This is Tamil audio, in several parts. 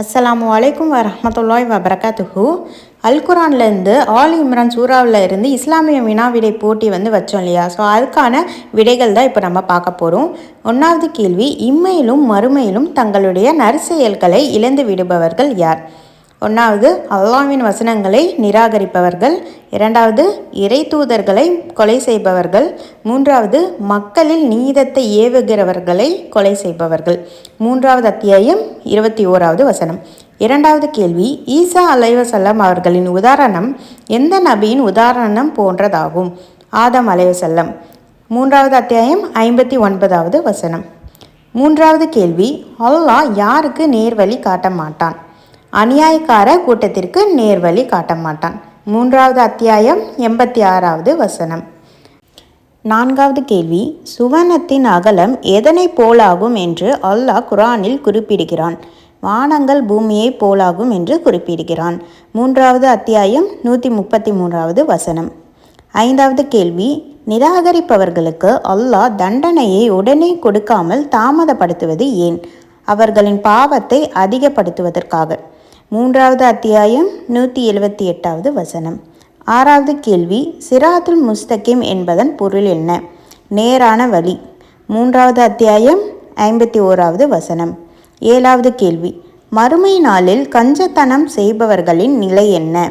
அஸ்ஸலாமு அலைக்கும் வரஹ்மத்துல்லாஹி வபரகாத்துஹு. அல்குரான்லேருந்து ஆல் இம்ரான் சூறாவில் இருந்து இஸ்லாமிய வினாவிடை போட்டி வச்சோம் இல்லையா? ஸோ அதுக்கான விடைகள் தான் இப்போ நம்ம பார்க்க போகிறோம். 1வது கேள்வி, இம்மையிலும் மறுமையிலும் தங்களுடைய நற்செயல்களை இழந்து விடுபவர்கள் யார்? 1வது அல்லாஹ்வின் வசனங்களை நிராகரிப்பவர்கள். 2வது இறை தூதர்களை கொலை செய்பவர்கள். 3வது மக்களில் நீதத்தை ஏவுகிறவர்களை கொலை செய்பவர்கள். 3வது அத்தியாயம் 21வது வசனம். 2வது கேள்வி, ஈசா அலைவசல்லம் அவர்களின் உதாரணம் எந்த நபியின் உதாரணம் போன்றதாகும்? ஆதம் அலைவசல்லம். 3வது அத்தியாயம் 59வது வசனம். 3வது கேள்வி, அல்லாஹ் யாருக்கு நேர்வழி காட்ட மாட்டான்? அநியாயக்கார கூட்டத்திற்கு நேர்வழி காட்ட மாட்டான். 3வது அத்தியாயம் 86வது வசனம். 4வது கேள்வி, சுவனத்தின் அகலம் எதனை போலாகும் என்று அல்லாஹ் குர்ஆனில் குறிப்பிடுகிறான்? வானங்கள் பூமியை போலாகும் என்று குறிப்பிடுகிறான். 3வது அத்தியாயம் 133வது வசனம். 5வது கேள்வி, நிராகரிப்பவர்களுக்கு அல்லாஹ் தண்டனையை உடனே கொடுக்காமல் தாமதப்படுத்துவது ஏன்? அவர்களின் பாவத்தை அதிகப்படுத்துவதற்காக. 3வது அத்தியாயம் 178வது வசனம். 6வது கேள்வி, சிராத்துல் முஸ்தகிம் என்பதன் பொருள் என்ன? நேரான வழி. 3வது அத்தியாயம் 51வது வசனம். 7வது கேள்வி, மறுமை நாளில் கஞ்சத்தனம் செய்பவர்களின் நிலை என்ன?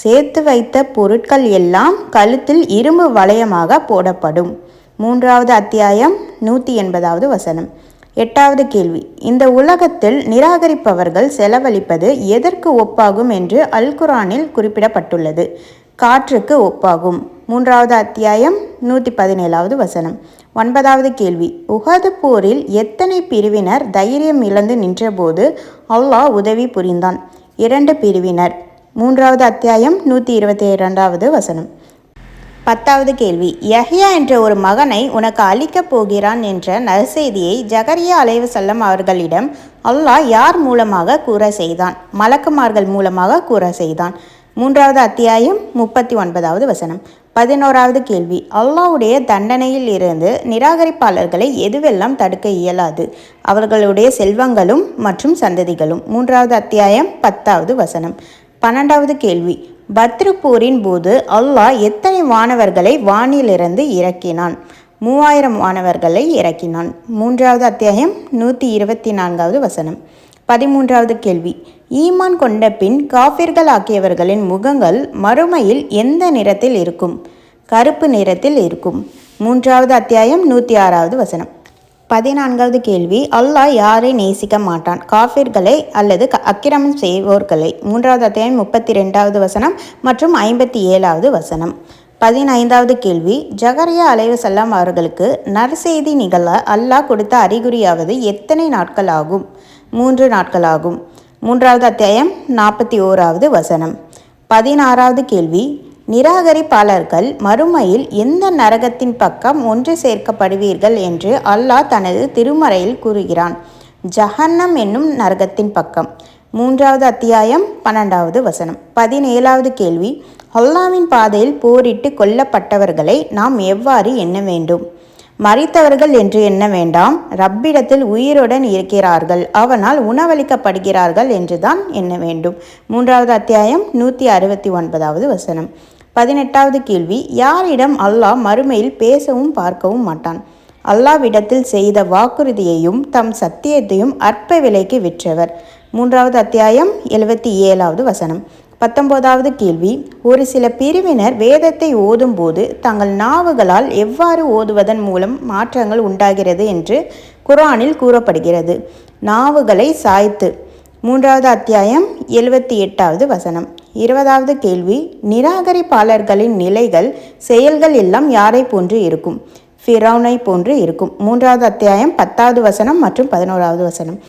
சேர்த்து வைத்த பொருட்கள் எல்லாம் கழுத்தில் இரும்பு வளையமாக போடப்படும். 3வது அத்தியாயம் 180வது வசனம். 8வது கேள்வி, இந்த உலகத்தில் நிராகரிப்பவர்கள் செலவழிப்பது எதற்கு ஒப்பாகும் என்று அல்குரானில் குறிப்பிடப்பட்டுள்ளது? காற்றுக்கு ஒப்பாகும். 3வது அத்தியாயம் 117வது வசனம். 9வது கேள்வி, உஹது போரில் எத்தனை பிரிவினர் தைரியம் இழந்து நின்றபோது அல்லாஹ் உதவி புரிந்தான்? 2 பிரிவினர். 3வது அத்தியாயம் 122வது வசனம். 10வது கேள்வி, யஹ்யா என்ற ஒரு மகனை உனக்கு அளிக்கப் போகிறான் என்ற நற்செய்தியை ஜகரியா அலைவசல்லம் அவர்களிடம் அல்லாஹ் யார் மூலமாக கூற செய்தான்? மலக்குமார்கள் மூலமாக கூற செய்தான். 3வது அத்தியாயம் 39வது வசனம். 11வது கேள்வி, அல்லாஹ்வுடைய தண்டனையில் இருந்து நிராகரிப்பாளர்களை எதுவெல்லாம் தடுக்க இயலாது? அவர்களுடைய செல்வங்களும் மற்றும் சந்ததிகளும். 3வது அத்தியாயம் 10வது வசனம். 12வது கேள்வி, பத்ரு போரின் போது அல்லாஹ் எத்தனை வானவர்களை வானிலிருந்து இறக்கினான்? 3000 வானவர்களை இறக்கினான். 3வது அத்தியாயம் 124வது வசனம். 13வது கேள்வி, ஈமான் கொண்ட பின் காஃபிர்கள் ஆக்கியவர்களின் முகங்கள் மறுமையில் எந்த நிறத்தில் இருக்கும்? கருப்பு நிறத்தில் இருக்கும். 3வது அத்தியாயம் 106வது வசனம். 14வது கேள்வி, அல்லாஹ் யாரை நேசிக்க மாட்டான்? காஃபிர்களை அல்லது அக்கிரமம் செய்வோர்களை. 3வது அத்தியாயம் 32வது வசனம் மற்றும் 57வது வசனம். 15வது கேள்வி, ஜகரியா அலைவசல்லம் அவர்களுக்கு நற்செய்தி நிகழ அல்லாஹ் கொடுத்த அறிகுறியாவது எத்தனை நாட்கள் ஆகும்? 3 நாட்கள் ஆகும். 3வது அத்தியாயம் 41வது வசனம். 16வது கேள்வி, நிராகரிப்பாளர்கள் மறுமையில் எந்த நரகத்தின் பக்கம் ஒன்று சேர்க்கப்படுவீர்கள் என்று அல்லாஹ் தனது திருமறையில் கூறுகிறான்? ஜஹன்னம் என்னும் நரகத்தின் பக்கம். 3வது அத்தியாயம் 12வது வசனம். 17வது கேள்வி, அல்லாஹ்வின் பாதையில் போரிட்டு கொல்லப்பட்டவர்களை நாம் எவ்வாறு எண்ண வேண்டும்? மரித்தவர்கள் என்று எண்ண வேண்டாம், ரப்பிடத்தில் உயிருடன் இருக்கிறார்கள், அவனால் உணவளிக்கப்படுகிறார்கள் என்றுதான் எண்ண வேண்டும். 3வது அத்தியாயம் 169வது வசனம். 18வது கேள்வி, யாரிடம் அல்லாஹ் மறுமையில் பேசவும் பார்க்கவும் மாட்டான்? அல்லாஹ்விடத்தில் செய்த வாக்குறுதியையும் தம் சத்தியத்தையும் அற்ப விலைக்கு விற்றவர். 3வது அத்தியாயம் 77வது வசனம். 19வது கேள்வி, ஒரு சில பிரிவினர் வேதத்தை ஓதும்போது தங்கள் நாவுகளால் எவ்வாறு ஓதுவதன் மூலம் மாற்றங்கள் உண்டாகிறது என்று குர்ஆனில் கூறப்படுகிறது? நாவுகளை சாய்த்து. 3வது அத்தியாயம் 78வது வசனம். 20வது கேள்வி, நிராகரிப்பாளர்களின் நிலைகள் செயல்கள் எல்லாம் யாரை போன்று இருக்கும்? ஃபிரௌனை போன்று இருக்கும். 3வது அத்தியாயம் 10வது வசனம் மற்றும் 11வது வசனம்.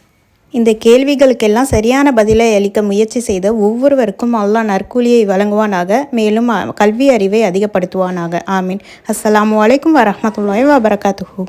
இந்த கேள்விகளுக்கெல்லாம் சரியான பதிலை அளிக்க முயற்சி செய்த ஒவ்வொருவருக்கும் அல்லாஹ் நற்கூலியை வழங்குவானாக, மேலும் கல்வி அறிவை அதிகப்படுத்துவானாக. ஆமீன். அஸ்ஸலாமு அலைக்கும் வரஹ்மத்துல்லாஹி வபரகாத்துஹு.